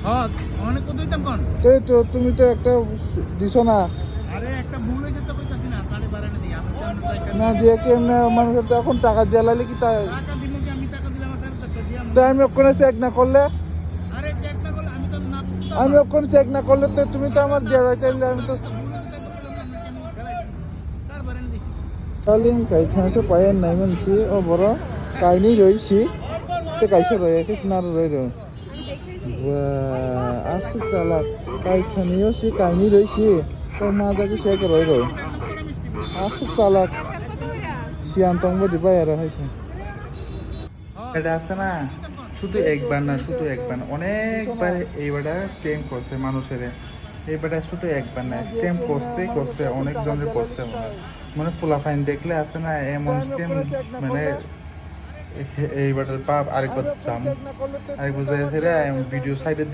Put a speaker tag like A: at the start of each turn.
A: হ্যাঁ অনেক কত দিতাম কোন
B: এই তো তুমি তো একটা দিছো না।
A: আরে একটা ভুল হয়ে যেতে কইতাছি না 12.5 এনে দিই আমি তো অন্য টাকা
B: না দিয়ে কি এমনি মানুষের তো এখন টাকা দিয়ে লাইলে কি তাই
A: টাকা দিব কি আমি টাকা দিলে আমার ফেরত একটা দিয়া
B: তো আমি ওখানে চেক না করলে
A: আরে চেক না করলে আমি তো না বুঝতাম
B: আমি ওখানে চেক না করলে তো তুমি তো আমার দিয়ে চাইলে আমি তো
A: ভুল হয়ে যেতে বললাম না আমি কেন ফেলাইছি কার বারে এনে দিই
B: তালিম কাইখানে তো পায়ের নাই মানছি ও বড় কাইনি রইছি তো কাইছে রয়ে কিছু না রই রই আসছি চালাক কাইখানিও সে কাইনি রইছি তোর মা যাকে সে রই রই আসছি চালাক শিয়ান্তং বডি পায় আর হয়েছে এটা আছে না শুধু একবার না শুধু একবার না অনেকবার এইবারটা স্ক্যাম করছে মানুষের এইবারটা শুধু একবার না স্ক্যাম করছে অনেক জনের করছে মানে ফুলা ফাইন দেখলে আছে না এমন স্ক্যাম মানে এইবারটার পাপ আরেকবার দাম আরেকবার ভিডিও সাইডে